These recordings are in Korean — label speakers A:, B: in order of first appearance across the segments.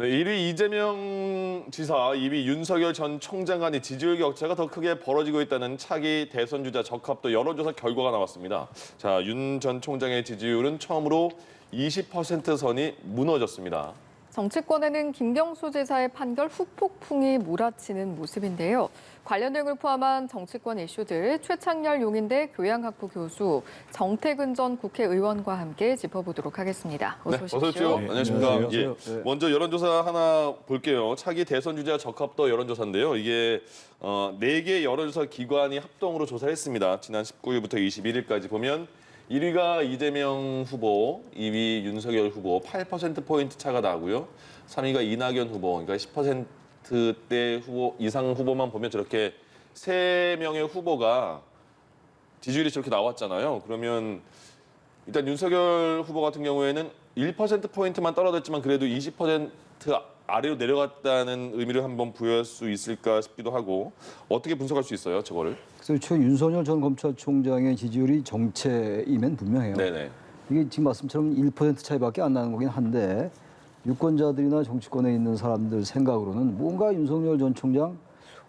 A: 네, 1위 이재명 지사, 2위 윤석열 전 총장 간의 지지율 격차가 더 크게 벌어지고 있다는 차기 대선 주자 적합도 여론조사 결과가 나왔습니다. 자, 윤 전 총장의 지지율은 처음으로 20% 선이 무너졌습니다.
B: 정치권에는 김경수 지사의 판결 후폭풍이 몰아치는 모습인데요. 관련 내용을 포함한 정치권 이슈들 최창렬 용인대 교양학부 교수, 정태근 전 국회의원과 함께 짚어보도록 하겠습니다. 어서 오십시오.
A: 어서 오십시오.
C: 네,
A: 안녕하십니까.
C: 안녕하세요.
A: 예.
C: 네.
A: 먼저 여론조사 하나 볼게요. 차기 대선 주자 적합도 여론조사인데요. 이게 4개 여론조사 기관이 합동으로 조사했습니다. 지난 19일부터 21일까지 보면 1위가 이재명 후보, 2위 윤석열 후보 8%포인트 차가 나고요. 3위가 이낙연 후보, 그러니까 10%대 후보 이상 후보만 보면 저렇게 3명의 후보가 지지율이 저렇게 나왔잖아요. 그러면 일단 윤석열 후보 같은 경우에는 1%포인트만 떨어졌지만 그래도 20% 아래로 내려갔다는 의미를 한번 부여할 수 있을까 싶기도 하고 어떻게 분석할 수 있어요, 저거를?
C: 그래서 윤석열 전 검찰총장의 지지율이 정체이면 분명해요.
A: 네네.
C: 이게 지금 말씀처럼 1% 차이밖에 안 나는 거긴 한데 유권자들이나 정치권에 있는 사람들 생각으로는 뭔가 윤석열 전 총장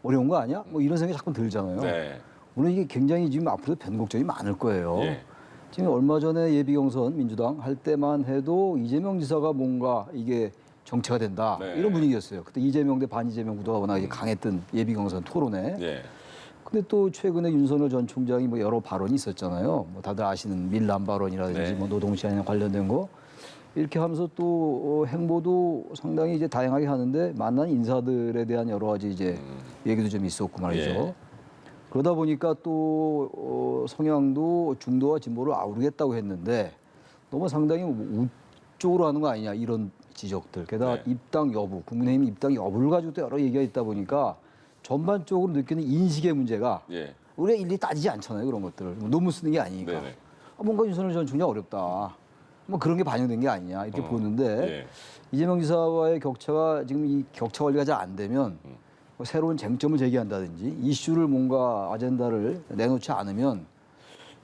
C: 어려운 거 아니야? 뭐 이런 생각이 자꾸 들잖아요.
A: 네.
C: 물론 이게 굉장히 지금 앞으로 변곡점이 많을 거예요.
A: 예.
C: 지금 얼마 전에 예비경선 민주당 할 때만 해도 이재명 지사가 뭔가 이게 정체가 된다
A: 네.
C: 이런 분위기였어요. 그때 이재명 대 반이재명 구도가 워낙 강했던 예비경선 토론에.
A: 예.
C: 근데 또 최근에 윤석열 전 총장이 뭐 여러 발언이 있었잖아요. 뭐 다들 아시는 밀란 발언이라든지
A: 네.
C: 뭐 노동시장 관련된 거 이렇게 하면서 또 행보도 상당히 이제 다양하게 하는데 만난 인사들에 대한 여러 가지 이제 얘기도 좀 있었고 말이죠.
A: 예.
C: 그러다 보니까 또 성향도 중도와 진보를 아우르겠다고 했는데 너무 상당히 우쪽으로 하는 거 아니냐 이런 지적들. 게다가
A: 네.
C: 입당 여부, 국민의힘 입당 여부를 가지고 또 여러 얘기가 있다 보니까 전반적으로 느끼는 인식의 문제가
A: 예.
C: 우리가 일일이 따지지 않잖아요. 그런 것들을. 뭐 논문 쓰는 게 아니니까.
A: 네네.
C: 뭔가 윤석열 전 총장 어렵다. 뭐 그런 게 반영된 게 아니냐 이렇게 보는데
A: 예.
C: 이재명 지사와의 격차가 지금 이 격차 관리가 잘 안 되면 뭐 새로운 쟁점을 제기한다든지 이슈를 뭔가 아젠다를 내놓지 않으면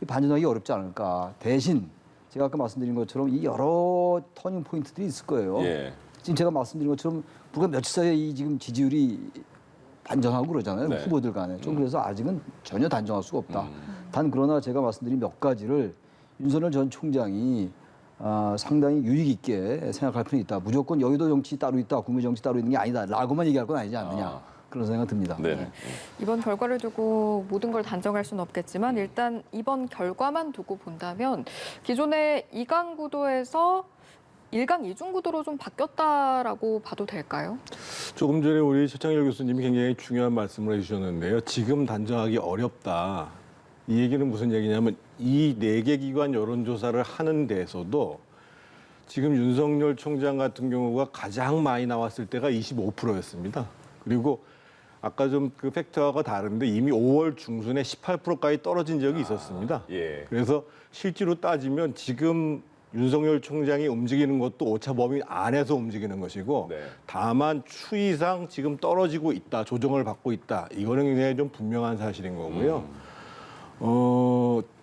C: 반전하기 어렵지 않을까. 대신 제가 아까 말씀드린 것처럼 이 여러 터닝 포인트들이 있을 거예요.
A: 예.
C: 지금 제가 말씀드린 것처럼 불과 며칠 사이에 이 지금 지지율이 반전하고 그러잖아요.
A: 네.
C: 후보들 간에. 좀 그래서 아직은 전혀 단정할 수가 없다. 단 그러나 제가 말씀드린 몇 가지를 윤석열 전 총장이 상당히 유익 있게 생각할 필요는 있다. 무조건 여의도 정치 따로 있다, 국민 정치 따로 있는 게 아니다. 라고만 얘기할 건 아니지 않느냐. 그런 생각 듭니다.
A: 네네.
B: 이번 결과를 두고 모든 걸 단정할 수는 없겠지만 일단 이번 결과만 두고 본다면 기존의 2강 구도에서 1강 2중 구도로 좀 바뀌었다라고 봐도 될까요?
D: 조금 전에 우리 최창렬 교수님이 굉장히 중요한 말씀을 해주셨는데요. 지금 단정하기 어렵다. 이 얘기는 무슨 얘기냐면 이 4개 기관 여론조사를 하는 데에서도 지금 윤석열 총장 같은 경우가 가장 많이 나왔을 때가 25%였습니다. 그리고 아까 좀 그 팩트하고 다른데 이미 5월 중순에 18%까지 떨어진 적이 있었습니다.
A: 예.
D: 그래서 실제로 따지면 지금 윤석열 총장이 움직이는 것도 오차 범위 안에서 움직이는 것이고
A: 네.
D: 다만 추이상 지금 떨어지고 있다, 조정을 받고 있다. 이거는 굉장히 좀 분명한 사실인 거고요.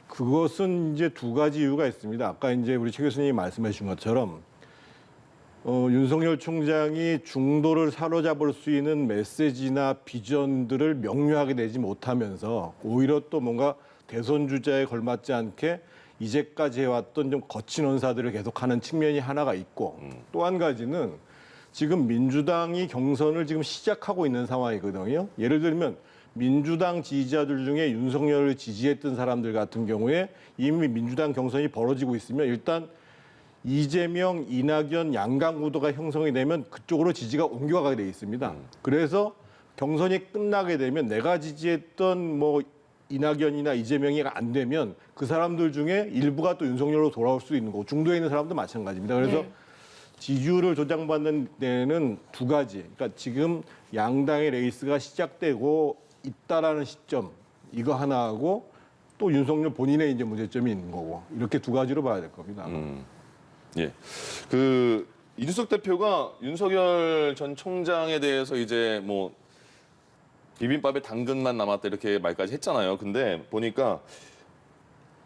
D: 그것은 이제 두 가지 이유가 있습니다. 아까 이제 우리 최 교수님이 말씀해 주신 것처럼 윤석열 총장이 중도를 사로잡을 수 있는 메시지나 비전들을 명료하게 내지 못하면서 오히려 또 뭔가 대선 주자에 걸맞지 않게 이제까지 해왔던 좀 거친 언사들을 계속하는 측면이 하나가 있고 또 한 가지는 지금 민주당이 경선을 지금 시작하고 있는 상황이거든요. 예를 들면 민주당 지지자들 중에 윤석열을 지지했던 사람들 같은 경우에 이미 민주당 경선이 벌어지고 있으면 일단 이재명, 이낙연 양강 구도가 형성이 되면 그쪽으로 지지가 옮겨가게 돼 있습니다. 그래서 경선이 끝나게 되면 내가 지지했던 뭐 이낙연이나 이재명이 안 되면 그 사람들 중에 일부가 또 윤석열로 돌아올 수 있는 거고 중도에 있는 사람도 마찬가지입니다. 그래서 지지율을 조장받는 데는 두 가지. 그러니까 지금 양당의 레이스가 시작되고 있다라는 시점 이거 하나하고 또 윤석열 본인의 이제 문제점이 있는 거고 이렇게 두 가지로 봐야 될 겁니다.
A: 예. 그 이준석 대표가 윤석열 전 총장에 대해서 이제 뭐 비빔밥에 당근만 남았다 이렇게 말까지 했잖아요. 근데 보니까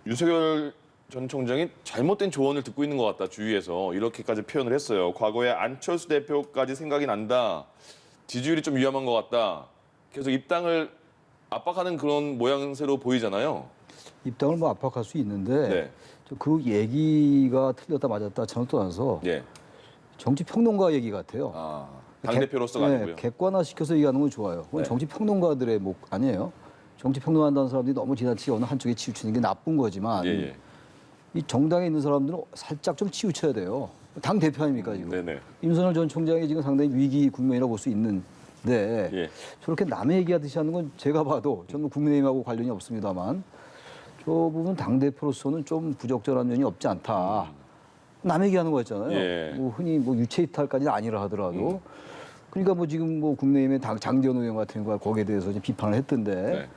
A: 윤석열 전 총장이 잘못된 조언을 듣고 있는 것 같다, 주위에서. 이렇게까지 표현을 했어요. 과거에 안철수 대표까지 생각이 난다. 지지율이 좀 위험한 것 같다. 계속 입당을 압박하는 그런 모양새로 보이잖아요.
C: 입당을 뭐 압박할 수 있는데
A: 네.
C: 그 얘기가 틀렸다 맞았다 저는 떠나서
A: 예.
C: 정치 평론가 얘기 같아요.
A: 아, 당대표로서가 아니고요.
C: 객관화시켜서 얘기하는 건 좋아요. 그건
A: 네.
C: 정치 평론가들의 목 아니에요. 정치 평론한다는 사람들이 너무 지나치게 어느 한쪽에 치우치는 게 나쁜 거지만
A: 예, 예.
C: 이 정당에 있는 사람들은 살짝 좀 치우쳐야 돼요. 당 대표 아닙니까 지금.
A: 네네.
C: 윤석열 전 총장이 지금 상당히 위기 국면이라고 볼 수 있는데
A: 예.
C: 저렇게 남의 얘기하듯이 하는 건 제가 봐도 저는 국민의힘하고 관련이 없습니다만 저 부분 당 대표로서는 좀 부적절한 면이 없지 않다. 남의 얘기하는 거였잖아요.
A: 예.
C: 뭐 흔히 뭐 유체 이탈까지는 아니라 하더라도 그러니까 뭐 지금 뭐 국민의힘의 장제원 의원 같은 경우가 거기에 대해서 이제 비판을 했던데
A: 네.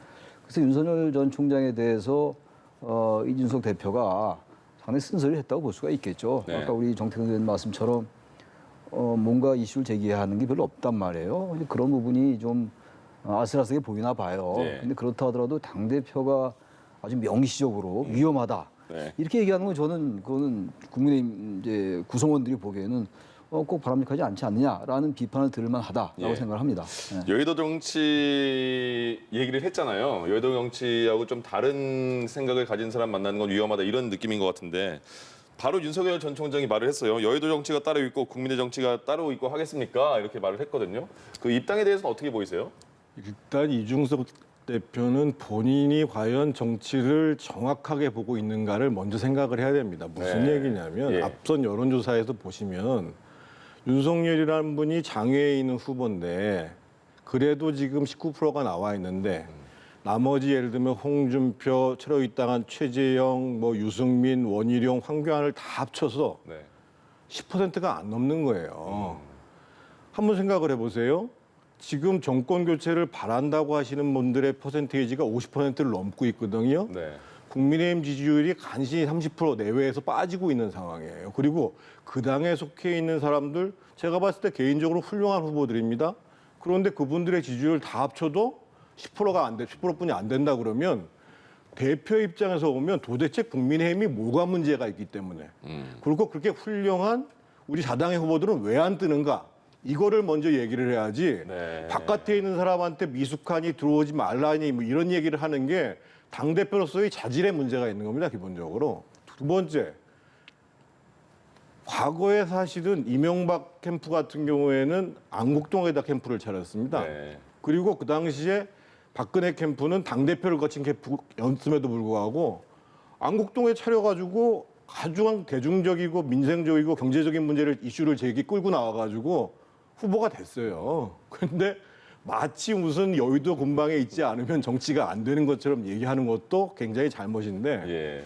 C: 그래서 윤석열 전 총장에 대해서 이준석 대표가 상당히 쓴소리를 했다고 볼 수가 있겠죠.
A: 네.
C: 아까 우리 정태근 의원 말씀처럼 뭔가 이슈를 제기하는 게 별로 없단 말이에요. 이제 그런 부분이 좀 아슬아슬하게 보이나 봐요.
A: 네.
C: 근데 그렇다 하더라도 당 대표가 아주 명시적으로 위험하다.
A: 네.
C: 이렇게 얘기하는 건 저는 그거는 국민의힘 이제 구성원들이 보기에는 꼭 바람직하지 않지 않느냐라는 비판을 들을 만하다라고
A: 예.
C: 생각을 합니다. 예.
A: 여의도 정치 얘기를 했잖아요. 여의도 정치하고 좀 다른 생각을 가진 사람 만나는 건 위험하다 이런 느낌인 것 같은데 바로 윤석열 전 총장이 말을 했어요. 여의도 정치가 따로 있고 국민의 정치가 따로 있고 하겠습니까? 이렇게 말을 했거든요. 그 입당에 대해서는 어떻게 보이세요?
D: 일단 이준석 대표는 본인이 과연 정치를 정확하게 보고 있는가를 먼저 생각을 해야 됩니다. 무슨
A: 네.
D: 얘기냐면
A: 예.
D: 앞선 여론조사에서 보시면 윤석열이라는 분이 장외에 있는 후보인데 그래도 지금 19%가 나와 있는데 나머지 예를 들면 홍준표, 새로 입당한 최재형, 뭐 유승민, 원희룡, 황교안을 다 합쳐서
A: 네.
D: 10%가 안 넘는 거예요. 한번 생각을 해보세요. 지금 정권 교체를 바란다고 하시는 분들의 퍼센테이지가 50%를 넘고 있거든요.
A: 네.
D: 국민의힘 지지율이 간신히 30% 내외에서 빠지고 있는 상황이에요. 그리고 그 당에 속해 있는 사람들 제가 봤을 때 개인적으로 훌륭한 후보들입니다. 그런데 그분들의 지지율 다 합쳐도 10%가 안 돼, 10%뿐이 안 된다 그러면 대표 입장에서 보면 도대체 국민의힘이 뭐가 문제가 있기 때문에 그리고 그렇게 훌륭한 우리 자당의 후보들은 왜 안 뜨는가? 이거를 먼저 얘기를 해야지
A: 네.
D: 바깥에 있는 사람한테 미숙하니 들어오지 말라니 뭐 이런 얘기를 하는 게 당대표로서의 자질의 문제가 있는 겁니다, 기본적으로. 두 번째, 과거에 사실은 이명박 캠프 같은 경우에는 안국동에다 캠프를 차렸습니다.
A: 네.
D: 그리고 그 당시에 박근혜 캠프는 당대표를 거친 캠프였음에도 불구하고 안국동에 차려가지고 아주 대중적이고 민생적이고 경제적인 문제를 이슈를 끌고 나와가지고 후보가 됐어요. 그런데 마치 무슨 여의도 근방에 있지 않으면 정치가 안 되는 것처럼 얘기하는 것도 굉장히 잘못인데
A: 예.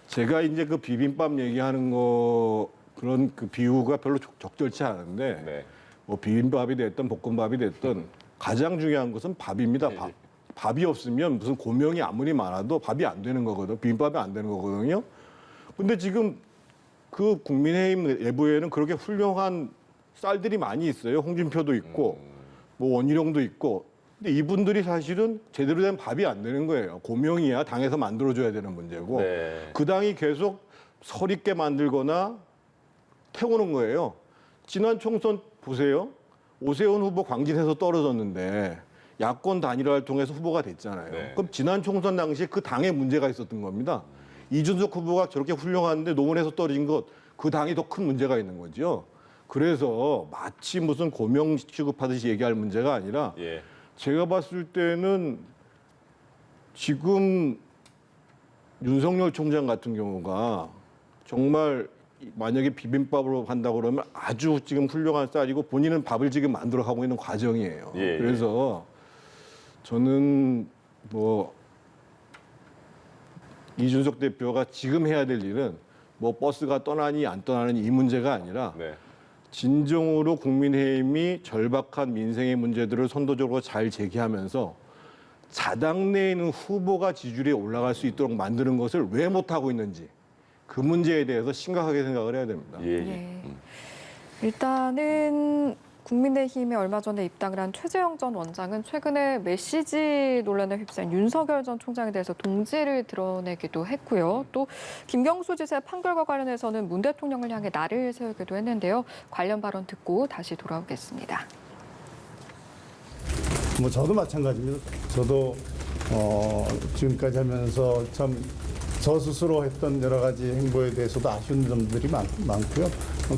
D: 제가 이제 그 비빔밥 얘기하는 거 그런 그 비유가 별로 적절치 않은데
A: 네.
D: 뭐 비빔밥이 됐든 볶음밥이 됐든 가장 중요한 것은 밥입니다. 밥. 밥이 없으면 무슨 고명이 아무리 많아도 밥이 안 되는 거거든요. 비빔밥이 안 되는 거거든요. 근데 지금 그 국민의힘 내부에는 그렇게 훌륭한 쌀들이 많이 있어요. 홍준표도 있고 뭐 원희룡도 있고. 근데 이분들이 사실은 제대로 된 밥이 안 되는 거예요. 고명이야 당에서 만들어줘야 되는 문제고
A: 네.
D: 그 당이 계속 서립게 만들거나 태우는 거예요. 지난 총선 보세요. 오세훈 후보 광진에서 떨어졌는데 야권 단일화를 통해서 후보가 됐잖아요.
A: 네.
D: 그럼 지난 총선 당시에 그 당에 문제가 있었던 겁니다. 이준석 후보가 저렇게 훌륭한데 노원에서 떨어진 것, 그 당이 더 큰 문제가 있는 거죠. 그래서 마치 무슨 고명 취급하듯이 얘기할 문제가 아니라
A: 예.
D: 제가 봤을 때는 지금 윤석열 총장 같은 경우가 정말 만약에 비빔밥으로 한다고 그러면 아주 지금 훌륭한 쌀이고 본인은 밥을 지금 만들어 가고 있는 과정이에요.
A: 예, 예.
D: 그래서 저는 뭐 이준석 대표가 지금 해야 될 일은 뭐 버스가 떠나니 안 떠나니 이 문제가 아니라
A: 네.
D: 진정으로 국민의힘이 절박한 민생의 문제들을 선도적으로 잘 제기하면서 자당 내에 있는 후보가 지지율이 올라갈 수 있도록 만드는 것을 왜 못하고 있는지 그 문제에 대해서 심각하게 생각을 해야 됩니다.
A: 예. 예.
B: 네. 일단은 국민의힘에 얼마 전에 입당을 한 최재형 전 원장은 최근에 메시지 논란에 휩싸인 윤석열 전 총장에 대해서 동지를 드러내기도 했고요. 또 김경수 지사의 판결과 관련해서는 문 대통령을 향해 날을 세우기도 했는데요. 관련 발언 듣고 다시 돌아오겠습니다.
E: 뭐 저도 마찬가지입니다. 저도 지금까지 하면서 참 저 스스로 했던 여러 가지 행보에 대해서도 아쉬운 점들이 많고요.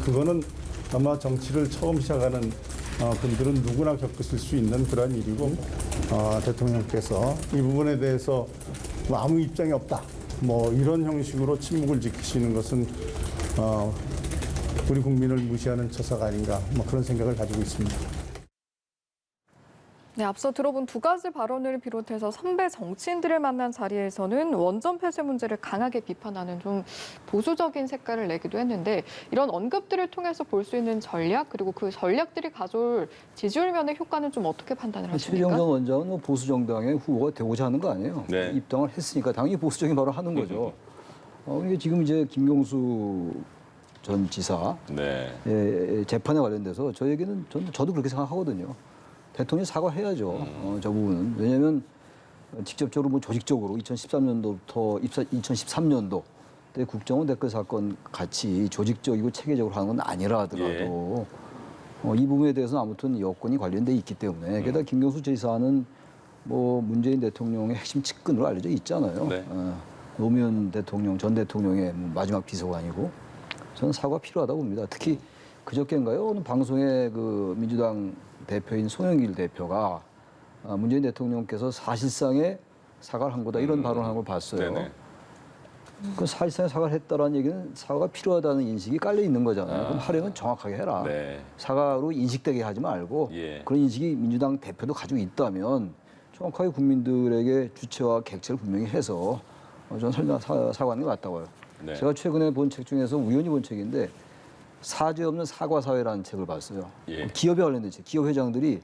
E: 그거는 아마 정치를 처음 시작하는 분들은 누구나 겪으실 수 있는 그런 일이고 대통령께서 이 부분에 대해서 뭐 아무 입장이 없다. 뭐 이런 형식으로 침묵을 지키시는 것은 우리 국민을 무시하는 처사가 아닌가 뭐 그런 생각을 가지고 있습니다.
B: 네, 앞서 들어본 두 가지 발언을 비롯해서 선배 정치인들을 만난 자리에서는 원전 폐쇄 문제를 강하게 비판하는 좀 보수적인 색깔을 내기도 했는데 이런 언급들을 통해서 볼 수 있는 전략 그리고 그 전략들이 가져올 지지율 면의 효과는 좀 어떻게 판단을 하십니까?
C: 최재형 전 원장은 뭐 보수 정당의 후보가 되고자 하는 거 아니에요?
A: 네.
C: 입당을 했으니까 당연히 보수적인 발언을 하는 거죠. 이게 지금 이제 김경수 전 지사
A: 네.
C: 재판에 관련돼서 저에게는 저도 그렇게 생각하거든요. 대통령이 사과해야죠. 저 부분은. 왜냐하면 직접적으로 뭐 조직적으로 2013년도부터 2013년도 때 국정원 댓글 사건 같이 조직적이고 체계적으로 하는 건 아니라 하더라도 이 부분에 대해서는 아무튼 여권이 관련돼 있기 때문에 게다가 김경수 지사는 뭐 문재인 대통령의 핵심 측근으로 알려져 있잖아요.
A: 네.
C: 노무현 대통령 전 대통령의 마지막 비서관이고 저는 사과 필요하다고 봅니다. 특히 그저께인가요? 어느 방송에 그 민주당 대표인 송영길 대표가 문재인 대통령께서 사실상의 사과를 한 거다 이런 발언을 한 걸 봤어요.
A: 네네.
C: 그 사실상의 사과를 했다라는 얘기는 사과가 필요하다는 인식이 깔려 있는 거잖아요. 그럼 하려면 정확하게 해라.
A: 네.
C: 사과로 인식되게 하지 말고
A: 예.
C: 그런 인식이 민주당 대표도 가지고 있다면 정확하게 국민들에게 주체와 객체를 분명히 해서 저는 사과하는 게 맞다고 해요.
A: 네.
C: 제가 최근에 본 책 중에서 우연히 본 책인데 사죄 없는 사과 사회라는 책을 봤어요.
A: 예.
C: 기업에 관련된 책. 기업 회장들이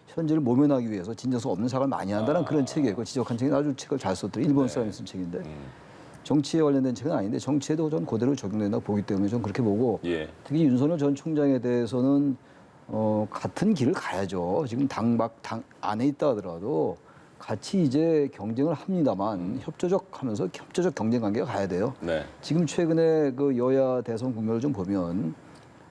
C: 현재를 모면하기 위해서 진정성 없는 사과를 많이 한다는 그런 책이에요. 그 지적한 책이 아주 책을 잘 썼더라고요. 일본 사람이 쓴 책인데 정치에 관련된 책은 아닌데 정치에도 전 그대로 적용된다고 보기 때문에 전 그렇게 보고
A: 예.
C: 특히 윤석열 전 총장에 대해서는 같은 길을 가야죠. 지금 당 안에 있다 하더라도 같이 이제 경쟁을 합니다만 협조적 경쟁 관계가 가야 돼요.
A: 네.
C: 지금 최근에 그 여야 대선 국면을 좀 보면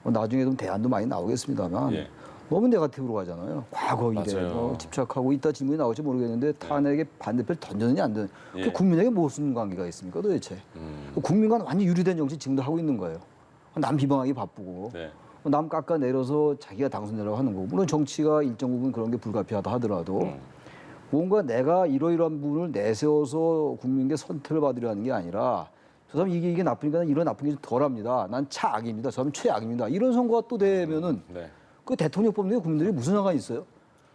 C: 나중에 좀 대안도 많이 나오겠습니다만
A: 예.
C: 너무 네거티브로 가잖아요. 과거 일에
A: 맞아요.
C: 집착하고 이따 질문이 나올지 모르겠는데 탄핵에 반대표를 던졌느냐 안 던졌느냐.
A: 예.
C: 그 국민에게 무슨 관계가 있습니까 도대체. 국민과는 완전 유리된 정치 지금도 하고 있는 거예요. 남 비방하기 바쁘고
A: 네.
C: 남 깎아내려서 자기가 당선되려고 하는 거고. 물론 정치가 일정 부분 그런 게 불가피하다 하더라도 뭔가 내가 이러이러한 부분을 내세워서 국민께 선택을 받으려는 게 아니라 저 사람 이게 나쁘니까 이런 나쁜 게 좀 덜합니다. 난 차악입니다. 저 사람 최악입니다. 이런 선거가 또 되면은
A: 네.
C: 그 대통령 뽑는 게 국민들이 무슨 상관이 있어요?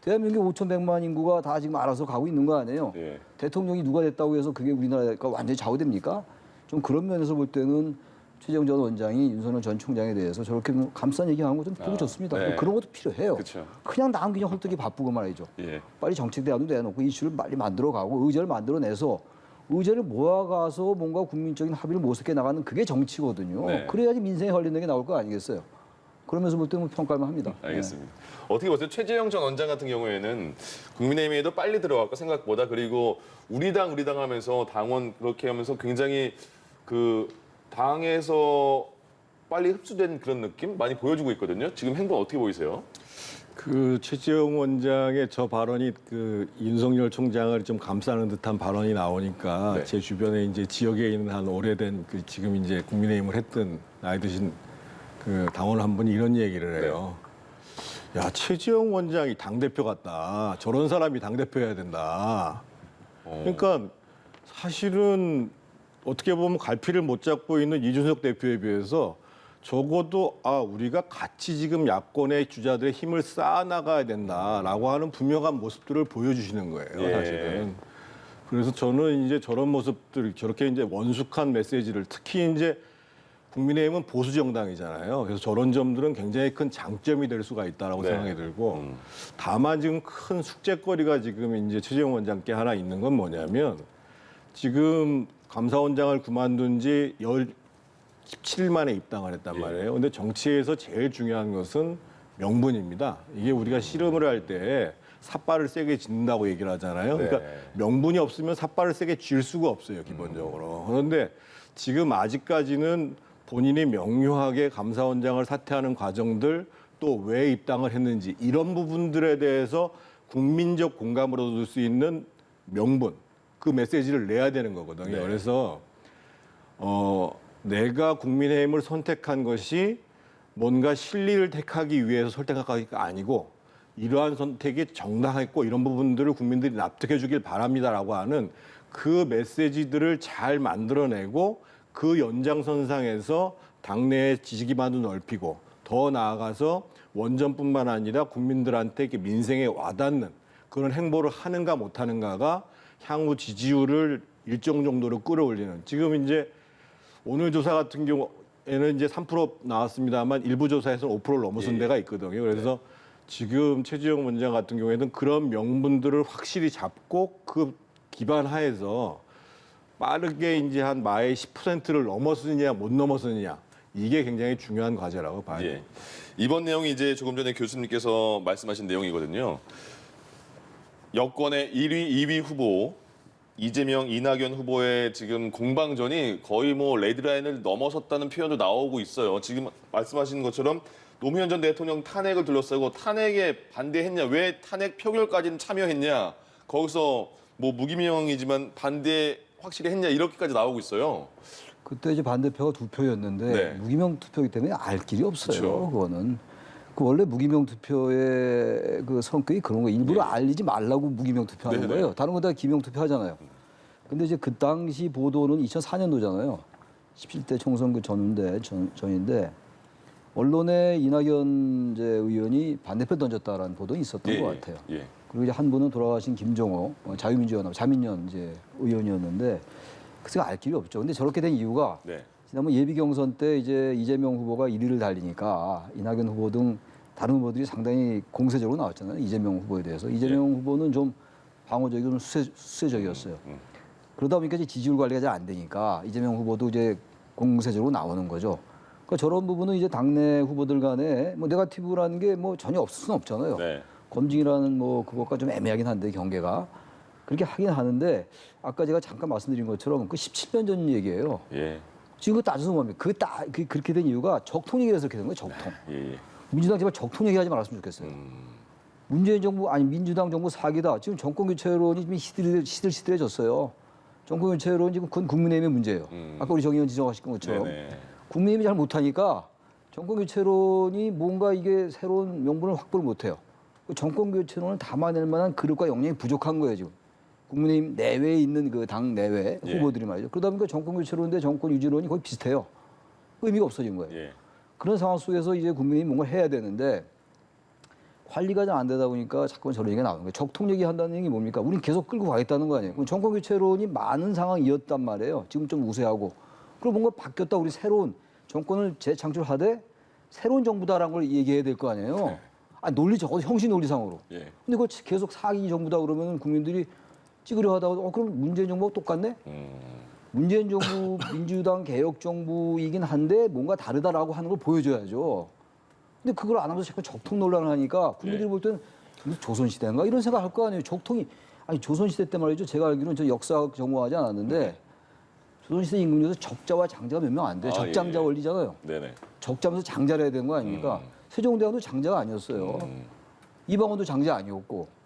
C: 대한민국 5,100만 인구가 다 지금 알아서 가고 있는 거 아니에요?
A: 예.
C: 대통령이 누가 됐다고 해서 그게 우리나라가 완전히 좌우됩니까? 좀 그런 면에서 볼 때는 최재형 전 원장이 윤석열 전 총장에 대해서 저렇게 감싼 얘기하는 거 좀 보기 좋습니다.
A: 네.
C: 그런 것도 필요해요.
A: 그쵸.
C: 그냥 남 그냥 헐떡이 바쁘고 말이죠.
A: 예.
C: 빨리 정책 대안도 내놓고 이슈를 빨리 만들어가고 의제를 만들어내서 의제를 모아가서 뭔가 국민적인 합의를 모색해 나가는 그게 정치거든요.
A: 네.
C: 그래야지 민생에 관련된 게 나올 거 아니겠어요. 그러면서 볼 때는 평가를 합니다.
A: 알겠습니다. 어떻게 보세요? 최재형 전 원장 같은 경우에는 국민의힘에도 빨리 들어갔고 생각보다 그리고 우리 당 하면서 당원 그렇게 하면서 굉장히 그 당에서 빨리 흡수된 그런 느낌 많이 보여주고 있거든요. 지금 행보 어떻게 보이세요?
D: 그 최재형 원장의 저 발언이 그 윤석열 총장을 좀 감싸는 듯한 발언이 나오니까
A: 네.
D: 제 주변에 이제 지역에 있는 한 오래된 그 지금 이제 국민의힘을 했던 나이 드신 그 당원 한 분이 이런 얘기를 해요. 야, 최재형 원장이 당대표 같다. 저런 사람이 당대표 해야 된다. 그러니까 사실은 어떻게 보면 갈피를 못 잡고 있는 이준석 대표에 비해서 적어도 우리가 같이 지금 야권의 주자들의 힘을 쌓아나가야 된다라고 하는 분명한 모습들을 보여주시는 거예요,
A: 예.
D: 사실은. 그래서 저는 이제 저런 모습들, 저렇게 이제 원숙한 메시지를 특히 이제 국민의힘은 보수 정당이잖아요. 그래서 저런 점들은 굉장히 큰 장점이 될 수가 있다라고
A: 네.
D: 생각이 들고 다만 지금 큰 숙제거리가 지금 이제 최재형 원장께 하나 있는 건 뭐냐면 지금 감사원장을 그만둔 지 17일 만에 입당을 했단 말이에요. 근데 정치에서 제일 중요한 것은 명분입니다. 이게 우리가 씨름을 할 때 삿발을 세게 짚는다고 얘기를 하잖아요.
A: 네.
D: 그러니까 명분이 없으면 삿발을 세게 쥘 수가 없어요, 기본적으로. 그런데 지금 아직까지는 본인이 명료하게 감사원장을 사퇴하는 과정들, 또 왜 입당을 했는지 이런 부분들에 대해서 국민적 공감을 얻을 수 있는 명분, 그 메시지를 내야 되는 거거든요.
A: 네.
D: 그래서 내가 국민의힘을 선택한 것이 뭔가 실리를 택하기 위해서 선택하기가 아니고 이러한 선택이 정당했고 이런 부분들을 국민들이 납득해 주길 바랍니다라고 하는 그 메시지들을 잘 만들어내고 그 연장선상에서 당내의 지지 기반도 넓히고 더 나아가서 원전뿐만 아니라 국민들한테 이렇게 민생에 와닿는 그런 행보를 하는가 못하는가가 향후 지지율을 일정 정도로 끌어올리는. 지금 이제 오늘 조사 같은 경우에는 이제 3% 나왔습니다만 일부 조사에서는 5%를 넘어선 데가 있거든요. 그래서 지금 최지영 원장 같은 경우에는 그런 명분들을 확실히 잡고 그 기반 하에서 빠르게 이제 한 마의 10%를 넘어서느냐 못 넘어서느냐 이게 굉장히 중요한 과제라고 봐요.
A: 예. 이번 내용이 이제 조금 전에 교수님께서 말씀하신 내용이거든요. 여권의 1위, 2위 후보 이재명, 이낙연 후보의 지금 공방전이 거의 뭐 레드라인을 넘어섰다는 표현도 나오고 있어요. 지금 말씀하신 것처럼 노무현 전 대통령 탄핵을 둘러싸고 탄핵에 반대했냐, 왜 탄핵 표결까지는 참여했냐, 거기서 뭐 무기명이지만 반대 확실히 했냐 이렇게까지 나오고 있어요.
C: 그때 이제 반대표가 2표였는데
A: 네.
C: 무기명 투표이기 때문에 알 길이 없어요.
A: 그렇죠.
C: 그거는. 그 원래 무기명 투표의 그 성격이 그런 거예요. 일부러 알리지 말라고 무기명 투표하는
A: 네네.
C: 거예요. 다른 건 다 기명 투표하잖아요. 근데 이제 그 당시 보도는 2004년도잖아요. 17대 총선 그 전인데 언론에 이낙연 이제 의원이 반대표 던졌다라는 보도는 있었던 것 같아요.
A: 예.
C: 그리고 이제 한 분은 돌아가신 김종호 자유민주연합 자민련 이제 의원이었는데 글쎄 알 길이 없죠. 근데 저렇게 된 이유가
A: 네.
C: 지난번 예비 경선 때 이제 이재명 후보가 1위를 달리니까 이낙연 후보 등 다른 후보들이 상당히 공세적으로 나왔잖아요. 이재명 후보에 대해서. 이재명 후보는 좀 방어적이고 좀 수세적이었어요. 그러다 보니까 이제 지지율 관리가 잘 안 되니까 이재명 후보도 이제 공세적으로 나오는 거죠. 그러니까 저런 부분은 이제 당내 후보들 간에 뭐 네거티브라는 게 뭐 전혀 없을 수는 없잖아요.
A: 네.
C: 검증이라는 뭐 그것과 좀 애매하긴 한데 경계가 그렇게 하긴 하는데 아까 제가 잠깐 말씀드린 것처럼 그 17년 전 얘기예요.
A: 예.
C: 지금 그거 따져서 뭡니까? 그렇게 된 이유가 적통 얘기라서 그렇게 된 거예요. 적통.
A: 예.
C: 민주당 제발 적통 얘기하지 말았으면 좋겠어요. 문재인 정부 아니 민주당 정부 사기다. 지금 정권 교체론이 좀 시들시들해졌어요. 정권 교체론 지금 그건 국민의힘의 문제예요. 아까 우리 정 의원 지적하신 것처럼
A: 네네.
C: 국민의힘이 잘 못하니까 정권 교체론이 뭔가 이게 새로운 명분을 확보를 못해요. 정권 교체론을 담아낼 만한 그릇과 역량이 부족한 거예요 지금. 국민의힘 내외에 있는 그 당 내외
A: 예.
C: 후보들이 말이죠. 그러다 보니까 정권 교체론인데 정권 유지론이 거의 비슷해요. 의미가 없어진 거예요.
A: 예.
C: 그런 상황 속에서 이제 국민이 뭔가 해야 되는데 관리가 잘 안 되다 보니까 자꾸 저런 얘기가 나오는 거예요. 적통 얘기한다는 얘기 뭡니까? 우린 계속 끌고 가겠다는 거 아니에요. 그럼 정권 교체론이 많은 상황이었단 말이에요. 지금 좀 우세하고. 그리고 뭔가 바뀌었다. 우리 새로운 정권을 재창출하되 새로운 정부다라는 걸 얘기해야 될 거 아니에요. 아, 논리 적어도 형식 논리상으로.
A: 예.
C: 근데 그걸 계속 사기 정부다 그러면 국민들이 찍으려 하다가 그럼 문재인 정부가 똑같네? 문재인 정부 민주당 개혁 정부이긴 한데 뭔가 다르다라고 하는 걸 보여줘야죠. 근데 그걸 안 하면서 자꾸 적통 논란을 하니까 국민들이 볼 때는 무슨 조선시대인가 이런 생각 할 거 아니에요. 적통이 아니 조선시대 때 말이죠. 제가 알기로는 저 역사학 전공하지 않았는데 조선시대 임금님에서 적자와 장자가 몇 명 안 돼요.
A: 아,
C: 적장자
A: 예.
C: 원리잖아요.
A: 네네.
C: 적자면서 장자를 해야 되는 거 아닙니까? 세종대왕도 장자가 아니었어요. 이방원도 장자 아니었고.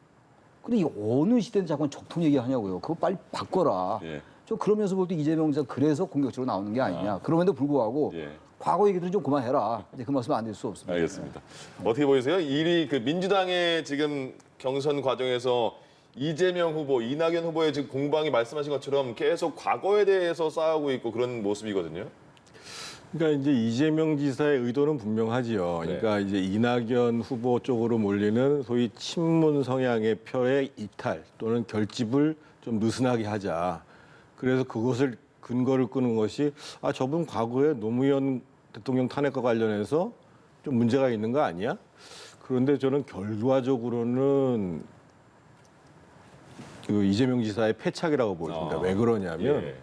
C: 근데 이 어느 시대는 자꾸 적통 얘기하냐고요. 그거 빨리 바꿔라.
A: 예.
C: 저 그러면서 볼 때 이재명 지사 그래서 공격적으로 나오는 게 아니냐. 그럼에도 불구하고
A: 예.
C: 과거 얘기들은 좀 그만해라. 이제 그 말씀 안 드릴 수 없습니다.
A: 알겠습니다. 어떻게 보이세요? 1위 그 민주당의 지금 경선 과정에서 이재명 후보, 이낙연 후보의 지금 공방이 말씀하신 것처럼 계속 과거에 대해서 싸우고 있고 그런 모습이거든요.
D: 그러니까 이제 이재명 지사의 의도는 분명하지요. 그러니까 이제 이낙연 후보 쪽으로 몰리는 소위 친문 성향의 표의 이탈 또는 결집을 좀 느슨하게 하자. 그래서 그것을 근거를 끄는 것이 아 저분 과거에 노무현 대통령 탄핵과 관련해서 좀 문제가 있는 거 아니야? 그런데 저는 결과적으로는 그 이재명 지사의 패착이라고 보입니다. 왜 그러냐면
A: 예.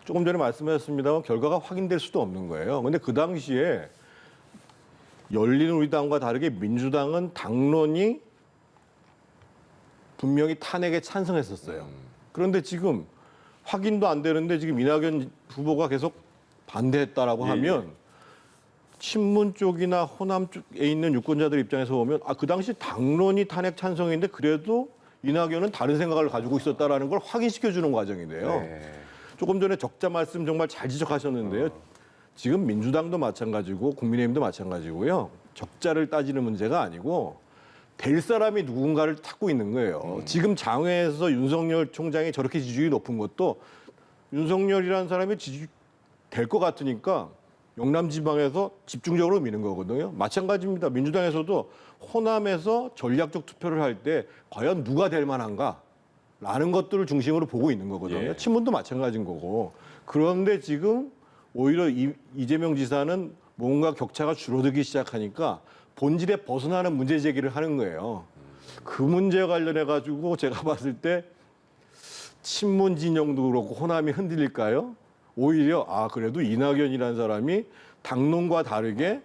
D: 조금 전에 말씀하셨습니다만 결과가 확인될 수도 없는 거예요. 근데 그 당시에 열린우리당과 다르게 민주당은 당론이 분명히 탄핵에 찬성했었어요. 그런데 지금 확인도 안 되는데 지금 이낙연 후보가 계속 반대했다라고
A: 예,
D: 하면 친문 쪽이나 호남 쪽에 있는 유권자들 입장에서 보면 그 당시 당론이 탄핵 찬성인데 그래도 이낙연은 다른 생각을 가지고 있었다라는 걸 확인시켜 주는 과정인데요.
A: 네.
D: 조금 전에 적자 말씀 정말 잘 지적하셨는데요. 지금 민주당도 마찬가지고 국민의힘도 마찬가지고요. 적자를 따지는 문제가 아니고 될 사람이 누군가를 찾고 있는 거예요. 지금 장외에서 윤석열 총장이 저렇게 지지율이 높은 것도 윤석열이라는 사람이 지지 될 것 같으니까 영남 지방에서 집중적으로 미는 거거든요. 마찬가지입니다. 민주당에서도 호남에서 전략적 투표를 할 때 과연 누가 될 만한가? 라는 것들을 중심으로 보고 있는 거거든요.
A: 예.
D: 친문도 마찬가지인 거고. 그런데 지금 오히려 이재명 지사는 뭔가 격차가 줄어들기 시작하니까 본질에 벗어나는 문제 제기를 하는 거예요. 그 문제와 관련해 가지고 제가 봤을 때 친문 진영도 그렇고 호남이 흔들릴까요? 오히려 그래도 이낙연이라는 사람이 당론과 다르게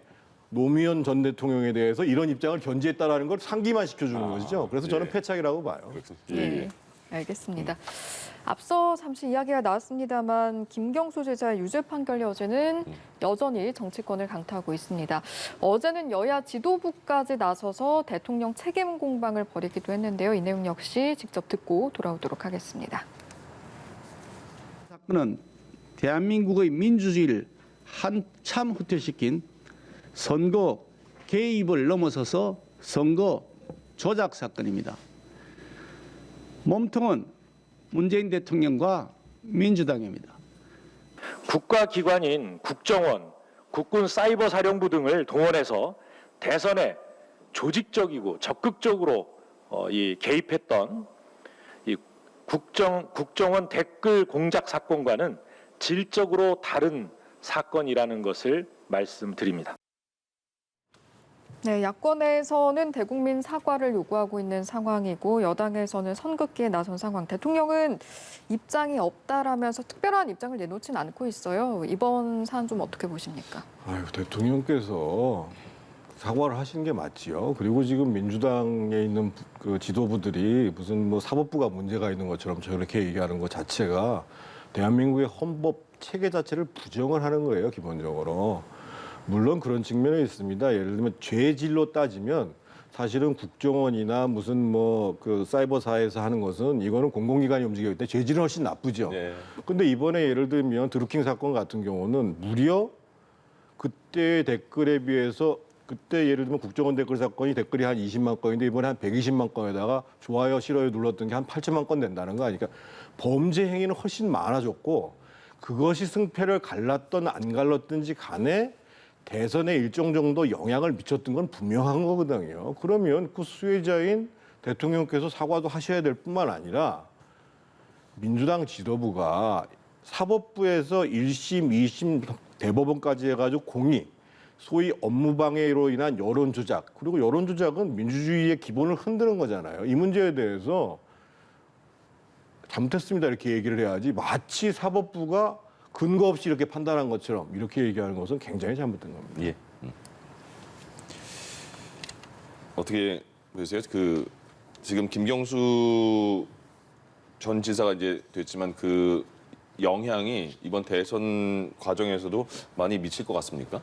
D: 노무현 전 대통령에 대해서 이런 입장을 견지했다라는 걸 상기만 시켜주는 것이죠. 그래서 저는
A: 예.
D: 패착이라고 봐요.
A: 예.
B: 네, 알겠습니다. 앞서 잠시 이야기가 나왔습니다만 김경수 지사의 유죄 판결이 어제는 여전히 정치권을 강타하고 있습니다. 어제는 여야 지도부까지 나서서 대통령 책임 공방을 벌이기도 했는데요. 이 내용 역시 직접 듣고 돌아오도록 하겠습니다.
F: 사건은 대한민국의 민주주의를 한참 후퇴시킨 선거 개입을 넘어서서 선거 조작 사건입니다. 몸통은 문재인 대통령과 민주당입니다.
G: 국가기관인 국정원, 국군사이버사령부 등을 동원해서 대선에 조직적이고 적극적으로 개입했던 이 국정원 댓글 공작 사건과는 질적으로 다른 사건이라는 것을 말씀드립니다.
B: 네, 야권에서는 대국민 사과를 요구하고 있는 상황이고 여당에서는 선긋기에 나선 상황. 대통령은 입장이 없다라면서 특별한 입장을 내놓지는 않고 있어요. 이번 사안 좀 어떻게 보십니까?
D: 대통령께서 사과를 하시는 게 맞지요. 그리고 지금 민주당에 있는 그 지도부들이 무슨 뭐 사법부가 문제가 있는 것처럼 저렇게 얘기하는 것 자체가 대한민국의 헌법 체계 자체를 부정을 하는 거예요, 기본적으로. 물론 그런 측면이 있습니다. 예를 들면 죄질로 따지면 사실은 국정원이나 무슨 뭐 그 사이버사에서 하는 것은 이거는 공공기관이 움직이기 때문에 죄질은 훨씬 나쁘죠.
A: 네.
D: 근데 이번에 예를 들면 드루킹 사건 같은 경우는 무려 그때 댓글에 비해서 그때 예를 들면 국정원 댓글 사건이 댓글이 한 20만 건인데 이번에 한 120만 건에다가 좋아요, 싫어요 눌렀던 게 한 8천만 건 된다는 거 아니까 범죄 행위는 훨씬 많아졌고 그것이 승패를 갈랐던 안 갈랐든지 간에 대선에 일정 정도 영향을 미쳤던 건 분명한 거거든요. 그러면 그 수혜자인 대통령께서 사과도 하셔야 될 뿐만 아니라 민주당 지도부가 사법부에서 1심, 2심 대법원까지 해가지고 공의, 소위 업무방해로 인한 여론조작, 그리고 여론조작은 민주주의의 기본을 흔드는 거잖아요. 이 문제에 대해서 잘못했습니다 이렇게 얘기를 해야지 마치 사법부가 근거 없이 이렇게 판단한 것처럼 이렇게 얘기하는 것은 굉장히 잘못된 겁니다.
A: 예. 어떻게 보세요? 그 지금 김경수 전 지사가 이제 됐지만 그 영향이 이번 대선 과정에서도 많이 미칠 것 같습니까?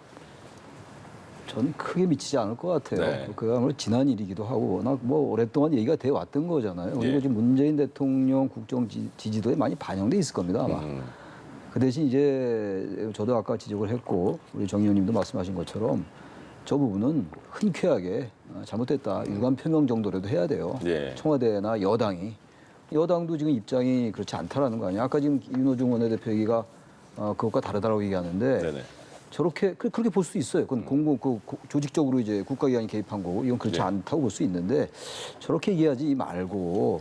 C: 저는 크게 미치지 않을 것 같아요.
A: 네.
C: 그야말로 지난 일이기도 하고 워낙 뭐 오랫동안 얘기가 돼 왔던 거잖아요. 그리고
A: 예.
C: 지금 문재인 대통령 국정 지지도에 많이 반영돼 있을 겁니다 아마. 그 대신 이제 저도 아까 지적을 했고 우리 정 의원님도 말씀하신 것처럼 저 부분은 흔쾌하게 잘못됐다 유감 표명 정도라도 해야 돼요.
A: 예.
C: 청와대나 여당도 지금 입장이 그렇지 않다라는 거 아니에요. 아까 지금 윤호중 원내대표 얘기가 그것과 다르다고 얘기하는데
A: 네네.
C: 저렇게 그렇게 볼 수 있어요. 그건 조직적으로 이제 국가기관이 개입한 거고 이건 그렇지
A: 네.
C: 않다고 볼 수 있는데 저렇게 얘기하지 말고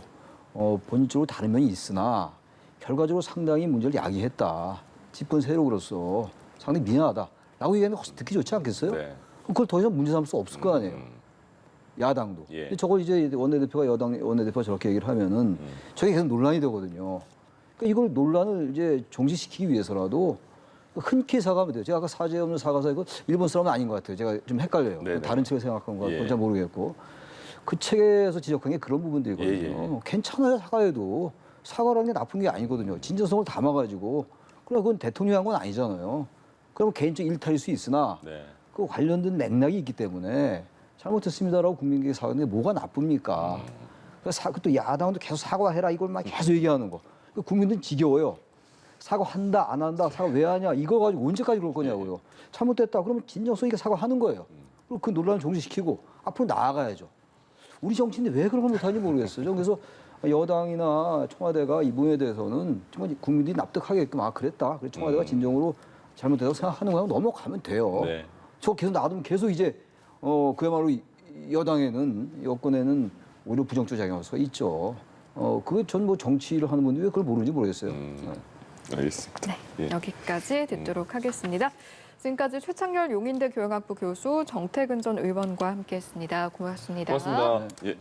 C: 본질적으로 다른 면이 있으나 결과적으로 상당히 문제를 야기했다. 집권 세력으로서 상당히 미안하다라고 얘기하는 게 훨씬 듣기 좋지 않겠어요?
A: 네.
C: 그걸 더 이상 문제 삼을 수 없을 거 아니에요. 야당도.
A: 예.
C: 근데 저걸 이제 원내대표가 여당 원내대표가 저렇게 얘기를 하면은 저게 계속 논란이 되거든요. 그러니까 이걸 논란을 이제 종식시키기 위해서라도 흔쾌히 사과하면 돼요. 제가 아까 사죄 없는 사과서 이거 일본 사람은 아닌 것 같아요. 제가 좀 헷갈려요.
A: 네네.
C: 다른 책을 생각한 것 같고
A: 예.
C: 잘 모르겠고. 그 책에서 지적한 게 그런 부분들이거든요.
A: 예.
C: 괜찮아요, 사과해도. 사과라는 게 나쁜 게 아니거든요. 진정성을 담아가지고. 그러나 그건 대통령이 한 건 아니잖아요. 그럼 개인적 일탈일 수 있으나
A: 네.
C: 그 관련된 맥락이 있기 때문에 잘못했습니다라고 국민에게 사과하는 게 뭐가 나쁩니까? 또 야당도 계속 사과해라 이걸 막 계속 얘기하는 거. 국민들은 지겨워요. 사과한다 안 한다 사과 왜 하냐 이거 가지고 언제까지 그럴 거냐고요. 잘못됐다 그러면 진정성 있게 사과하는 거예요. 그리고 그 논란을 종식시키고 앞으로 나아가야죠. 우리 정치인들 왜 그런 걸 못하는지 모르겠어요. 저는 그래서 여당이나 청와대가 이 부분에 대해서는 정말 국민들이 납득하게끔 아 그랬다. 그래서 청와대가 진정으로 잘못됐다고 생각하는 거랑 넘어가면 돼요.
A: 네.
C: 저 계속 놔두면 계속 이제 그야말로 여당에는 여권에는 오히려 부정적 작용할 수가 있죠. 그게 전 뭐 정치를 하는 분들이 왜 그걸 모르는지 모르겠어요.
A: 알겠습니다.
B: 네,
A: 예.
B: 여기까지 듣도록 하겠습니다. 지금까지 최창렬 용인대 교양학부 교수, 정태근 전 의원과 함께했습니다. 고맙습니다.
A: 고맙습니다. 예.